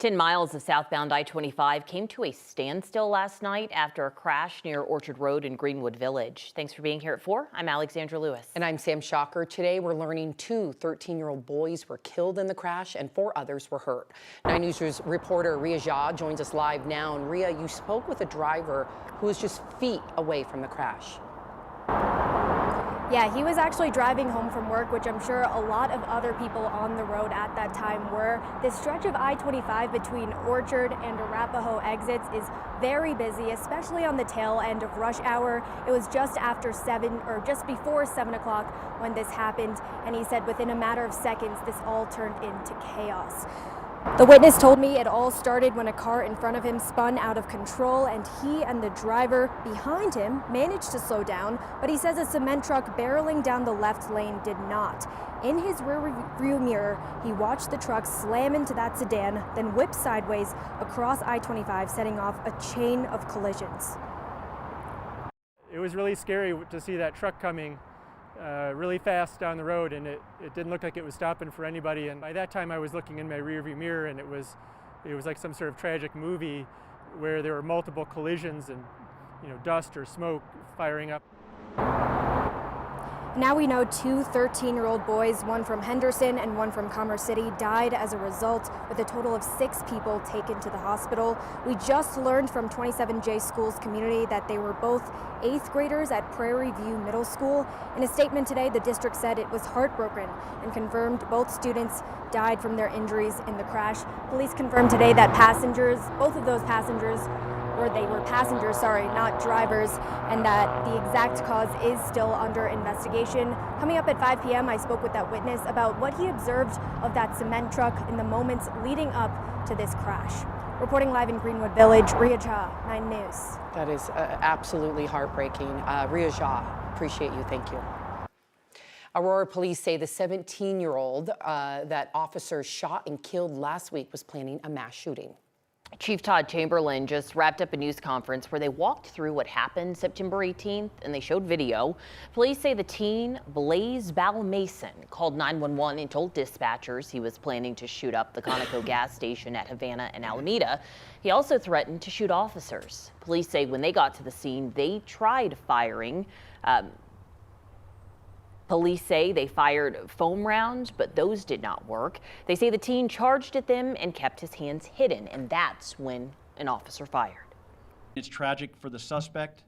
10 miles of southbound I-25 came to a standstill last night after a crash near Orchard Road in Greenwood Village. Thanks for being here at 4. I'm Alexandra Lewis. And I'm Sam Shocker. Today we're learning 2 13-year-old boys were killed in the crash and 4 others were hurt. 9 News reporter Ria Jha joins us live now. And Ria, you spoke with a driver who was just feet away from the crash. Yeah, he was actually driving home from work, which I'm sure a lot of other people on the road at that time were. This stretch of I-25 between Orchard and Arapahoe exits is very busy, especially on the tail end of rush hour. It was just after 7 or just before 7 o'clock when this happened, and he said within a matter of seconds this all turned into chaos. The witness told me it all started when a car in front of him spun out of control and he and the driver behind him managed to slow down, but he says a cement truck barreling down the left lane did not. In his rear mirror, he watched the truck slam into that sedan, then whip sideways across I-25, setting off a chain of collisions. It was really scary to see that truck coming really fast down the road, and it didn't look like it was stopping for anybody. And by that time I was looking in my rearview mirror, and it was like some sort of tragic movie where there were multiple collisions and dust or smoke firing up. Now we know 2 13-year-old boys, one from Henderson and one from Commerce City, died as a result, with a total of 6 people taken to the hospital. We just learned from 27J Schools community that they were both 8th graders at Prairie View Middle School. In a statement today, the district said it was heartbroken and confirmed both students died from their injuries in the crash. Police confirmed today that both of those passengers, they were passengers, not drivers, and that the exact cause is still under investigation. Coming up at 5 p.m., I spoke with that witness about what he observed of that cement truck in the moments leading up to this crash. Reporting live in Greenwood Village, Ria Jha, 9 News. That is absolutely heartbreaking. Ria Jha, appreciate you. Thank you. Aurora Police say the 17-year-old that officers shot and killed last week was planning a mass shooting. Chief Todd Chamberlain just wrapped up a news conference where they walked through what happened September 18th, and they showed video. Police say the teen, Blaze Balmason, called 911 and told dispatchers he was planning to shoot up the Conoco gas station at Havana and Alameda. He also threatened to shoot officers. Police say when they got to the scene, they tried firing. Police say they fired foam rounds, but those did not work. They say the teen charged at them and kept his hands hidden, and that's when an officer fired. It's tragic for the suspect.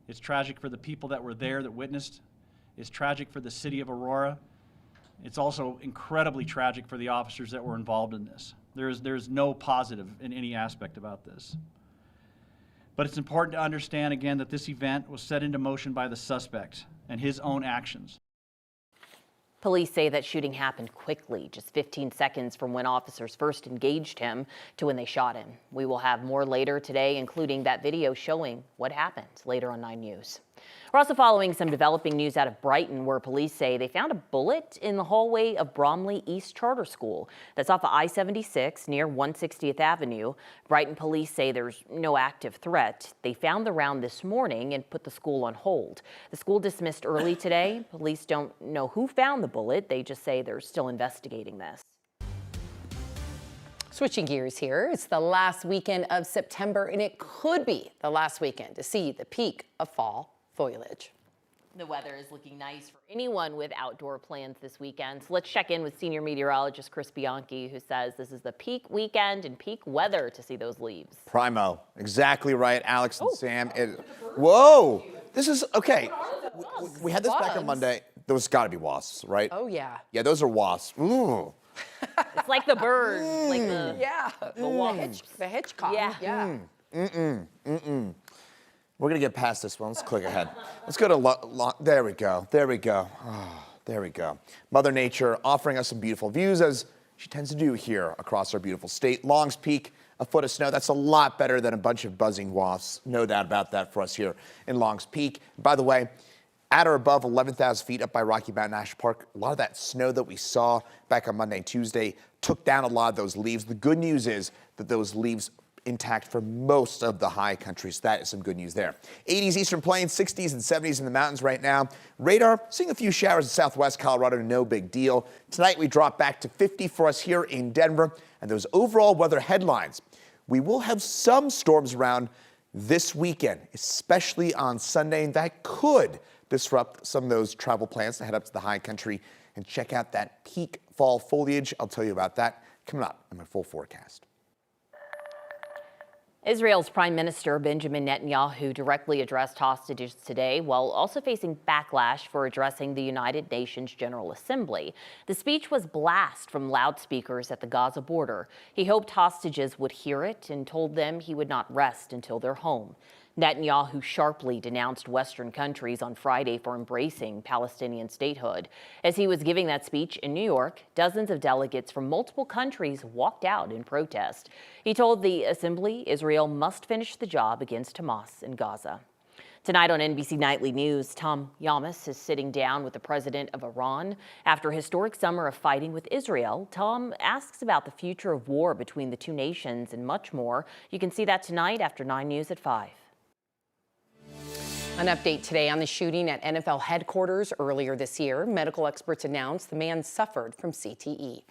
It's tragic for the people that were there that witnessed. It's tragic for the city of Aurora. It's also incredibly tragic for the officers that were involved in this. There's no positive in any aspect about this. But it's important to understand again that this event was set into motion by the suspect and his own actions. Police say that shooting happened quickly, just 15 seconds from when officers first engaged him to when they shot him. We will have more later today, including that video showing what happened later on 9 News. We're also following some developing news out of Brighton, where police say they found a bullet in the hallway of Bromley East Charter School. That's off of I-76 near 160th Avenue. Brighton police say there's no active threat. They found the round this morning and put the school on hold. The school dismissed early today. Police don't know who found the bullet. They just say they're still investigating this. Switching gears here, it's the last weekend of September, and it could be the last weekend to see the peak of fall foliage. The weather is looking nice for anyone with outdoor plans this weekend. So let's check in with senior meteorologist Chris Bianchi, who says this is the peak weekend and peak weather to see those leaves. Primo, exactly right, Alex and Sam. Whoa, this is okay. We had this back on Monday. Those got to be wasps, right? Oh yeah. Yeah, those are wasps. Ooh. It's like the birds, like the Hitchcock. Yeah. We're gonna get past this one. Let's click ahead. Let's go to there we go. There we go. Oh, there we go. Mother Nature offering us some beautiful views, as she tends to do here across our beautiful state. Long's Peak, a foot of snow. That's a lot better than a bunch of buzzing wasps. No doubt about that for us here in Long's Peak. By the way, at or above 11,000 feet up by Rocky Mountain National Park, a lot of that snow that we saw back on Monday and Tuesday took down a lot of those leaves. The good news is that those leaves intact for most of the high countries. That is some good news there. 80s Eastern Plains, 60s and 70s in the mountains right now. Radar seeing a few showers in southwest Colorado, no big deal. Tonight we drop back to 50 for us here in Denver. And those overall weather headlines. We will have some storms around this weekend, especially on Sunday, and that could disrupt some of those travel plans to head up to the high country and check out that peak fall foliage. I'll tell you about that coming up in my full forecast. Israel's Prime Minister Benjamin Netanyahu directly addressed hostages today while also facing backlash for addressing the United Nations General Assembly. The speech was blast from loudspeakers at the Gaza border. He hoped hostages would hear it and told them he would not rest until they're home. Netanyahu sharply denounced Western countries on Friday for embracing Palestinian statehood. As he was giving that speech in New York, dozens of delegates from multiple countries walked out in protest. He told the assembly Israel must finish the job against Hamas in Gaza. Tonight on NBC Nightly News, Tom Yamas is sitting down with the president of Iran. After a historic summer of fighting with Israel, Tom asks about the future of war between the two nations and much more. You can see that tonight after 9 News at 5. An update today on the shooting at NFL headquarters earlier this year. Medical experts announced the man suffered from CTE.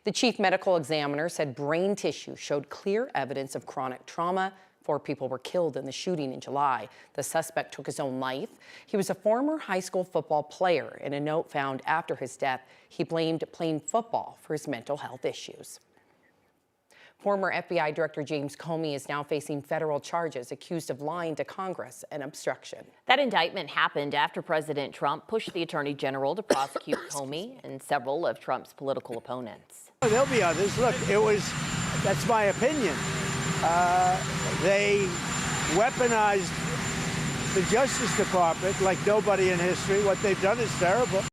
The chief medical examiner said brain tissue showed clear evidence of chronic trauma. 4 people were killed in the shooting in July. The suspect took his own life. He was a former high school football player. In a note found after his death, he blamed playing football for his mental health issues. Former FBI Director James Comey is now facing federal charges accused of lying to Congress and obstruction. That indictment happened after President Trump pushed the Attorney General to prosecute Comey and several of Trump's political opponents. There'll be others. Look, that's my opinion. They weaponized the Justice Department like nobody in history. What they've done is terrible.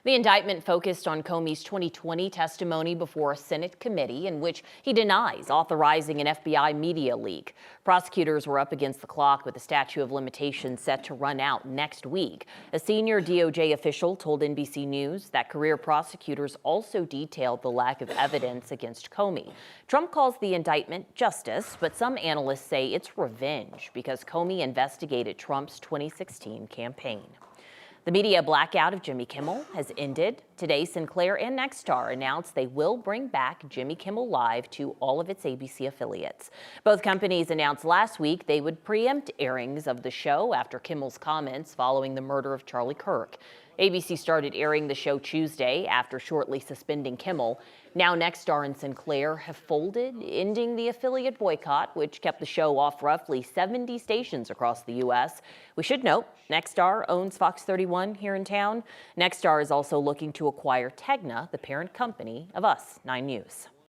The indictment focused on Comey's 2020 testimony before a Senate committee in which he denies authorizing an FBI media leak. Prosecutors were up against the clock with the statute of limitations set to run out next week. A senior DOJ official told NBC News that career prosecutors also detailed the lack of evidence against Comey. Trump calls the indictment justice, but some analysts say it's revenge because Comey investigated Trump's 2016 campaign. The media blackout of Jimmy Kimmel has ended. Today, Sinclair and Nexstar announced they will bring back Jimmy Kimmel Live to all of its ABC affiliates. Both companies announced last week they would preempt airings of the show after Kimmel's comments following the murder of Charlie Kirk. ABC started airing the show Tuesday after shortly suspending Kimmel. Now Nexstar and Sinclair have folded, ending the affiliate boycott, which kept the show off roughly 70 stations across the U.S. We should note, Nexstar owns Fox 31 here in town. Nexstar is also looking to acquire Tegna, the parent company of Us 9 News.